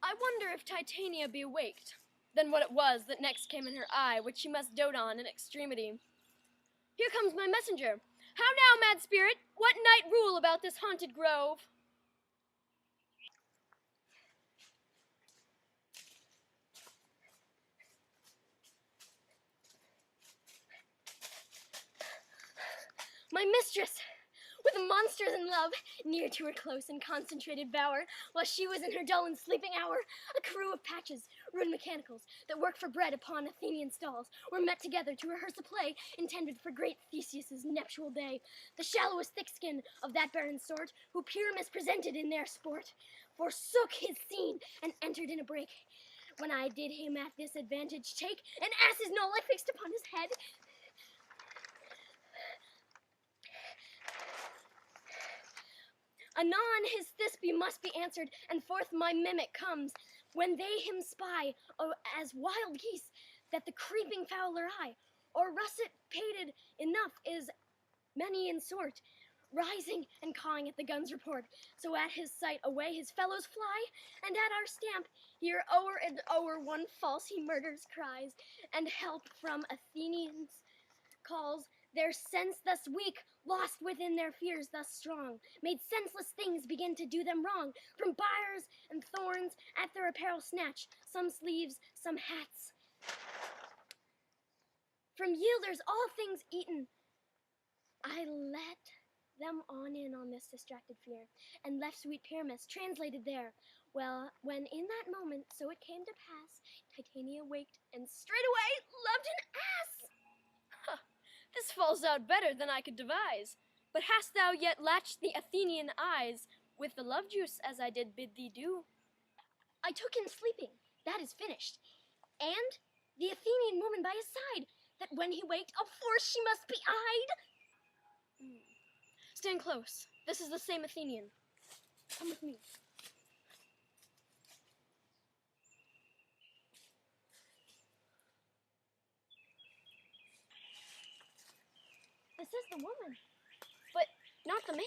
I wonder if Titania be awaked. Then what it was that next came in her eye, which she must dote on in extremity. Here comes my messenger. How now, mad spirit? What night rule about this haunted grove? My mistress, with monsters in love, near to her close and concentrated bower, while she was in her dull and sleeping hour, a crew of patches, rude mechanicals, that work for bread upon Athenian stalls, were met together to rehearse a play intended for great Theseus's nuptial day. The shallowest thick-skin of that barren sort, who Pyramus presented in their sport, forsook his scene and entered in a break. When I did him at this advantage take, an ass's knoll I fixed upon his head. Anon his Thisbe must be answered, and forth my mimic comes, when they him spy, as wild geese, that the creeping fowler eye, or russet pated enough is many in sort, rising and cawing at the gun's report. So at his sight away his fellows fly, and at our stamp, here o'er and o'er one false he murders cries, and help from Athenians calls. Their sense thus weak, lost within their fears thus strong, made senseless things begin to do them wrong. From briars and thorns at their apparel snatch, some sleeves, some hats. From yielders all things eaten, I let them on in on this distracted fear, and left sweet Pyramus translated there. Well, when in that moment so it came to pass, Titania waked, and straightway loved an ass. This falls out better than I could devise. But hast thou yet latched the Athenian eyes with the love juice as I did bid thee do? I took him sleeping, that is finished, and the Athenian woman by his side, that when he waked, of force she must be eyed. Stand close. This is the same Athenian. Come with me. This is the woman, but not the man.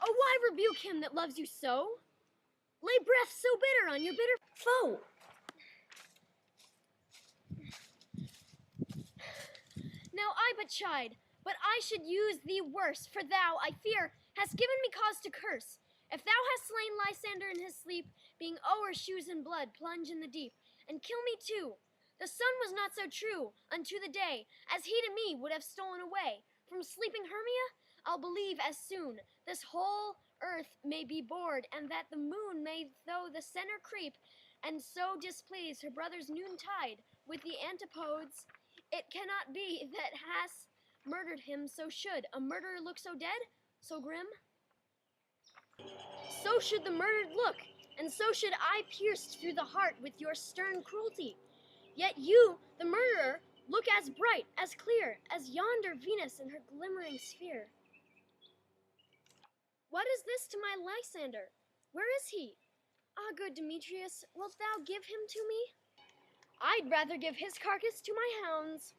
Oh, why rebuke him that loves you so? Lay breath so bitter on your bitter foe. Now I but chide, but I should use thee worse, for thou, I fear, hast given me cause to curse. If thou hast slain Lysander in his sleep, being o'er shoes in blood, plunge in the deep, and kill me too. The sun was not so true unto the day, as he to me would have stolen away. From sleeping Hermia, I'll believe as soon this whole earth may be bored, and that the moon may through the center creep, and so displease her brother's noontide with the antipodes. It cannot be that hast murdered him, so should a murderer look so dead, so grim? So should the murdered look, and so should I pierced through the heart with your stern cruelty. Yet you, the murderer, look as bright, as clear, as yonder Venus in her glimmering sphere. What is this to my Lysander? Where is he? Ah, good Demetrius, wilt thou give him to me? I'd rather give his carcass to my hounds.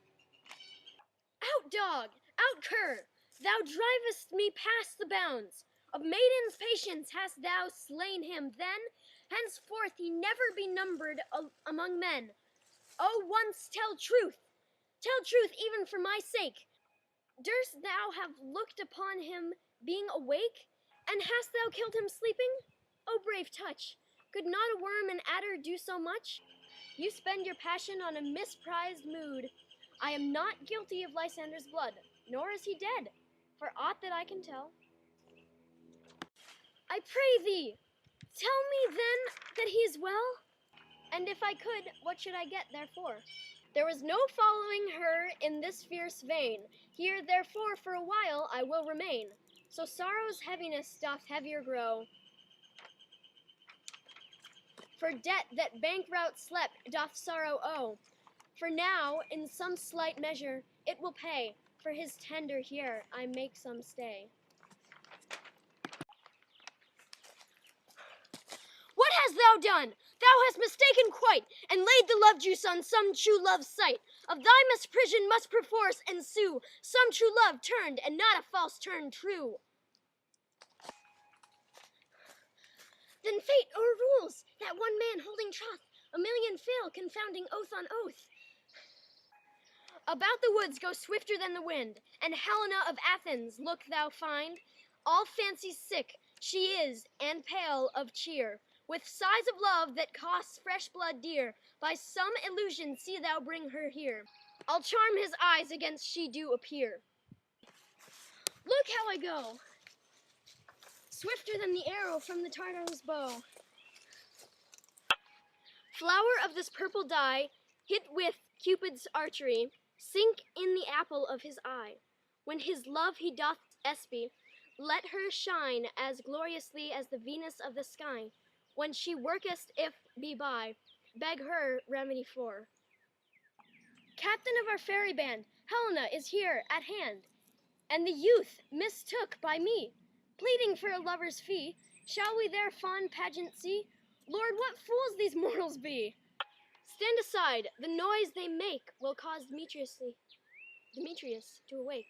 Out, dog! Out, cur! Thou drivest me past the bounds. Of maiden's patience hast thou slain him, then henceforth he never be numbered among men. Oh, once tell truth even for my sake. Durst thou have looked upon him being awake, and hast thou killed him sleeping? Oh, brave touch, could not a worm and adder do so much? You spend your passion on a misprized mood. I am not guilty of Lysander's blood, nor is he dead, for aught that I can tell. I pray thee, tell me then that he is well? And if I could, what should I get therefore? There was no following her in this fierce vein. Here therefore for a while I will remain. So sorrow's heaviness doth heavier grow. For debt that bankrout slept doth sorrow owe. For now, in some slight measure, it will pay. For his tender here I make some stay. What hast thou done? Thou hast mistaken quite, and laid the love juice on some true love's sight. Of thy misprision must perforce ensue some true love turned, and not a false turn true. Then fate o'errules that one man holding troth, a million fail, confounding oath on oath. About the woods go swifter than the wind, and Helena of Athens look thou find, all fancy sick she is, and pale of cheer, with sighs of love that costs fresh blood dear. By some illusion see thou bring her here. I'll charm his eyes against she do appear. Look how I go, swifter than the arrow from the Tartar's bow. Flower of this purple dye, hit with Cupid's archery, sink in the apple of his eye. When his love he doth espy, let her shine as gloriously as the Venus of the sky. When she worketh if be by, beg her remedy for. Captain of our fairy band, Helena is here at hand, and the youth mistook by me, pleading for a lover's fee. Shall we their fond pageant see? Lord, what fools these mortals be! Stand aside, the noise they make will cause Demetrius to awake.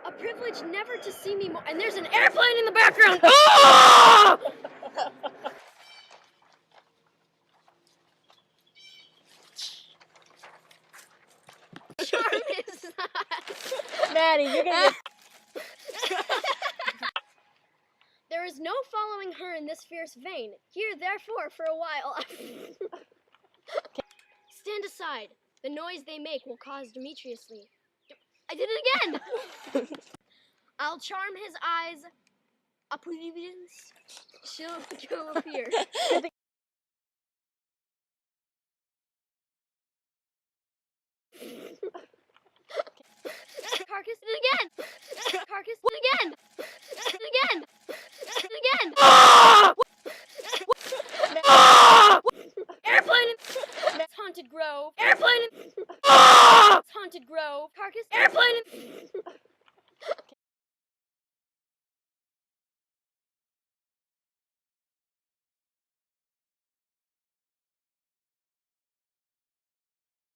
A privilege never to see me more. And there's an airplane in the background. Oh! Charm is not. Maddie, you're gonna There is no following her in this fierce vein. Here, therefore, for a while. Stand aside. The noise they make will cause Demetrius. I did it again! I'll charm his eyes. Oblivions. She'll appear. Carcass, again! Carcass, again! Again! Again! Airplane! Haunted grove. Airplane! Haunted grove. Carcass. Airplane!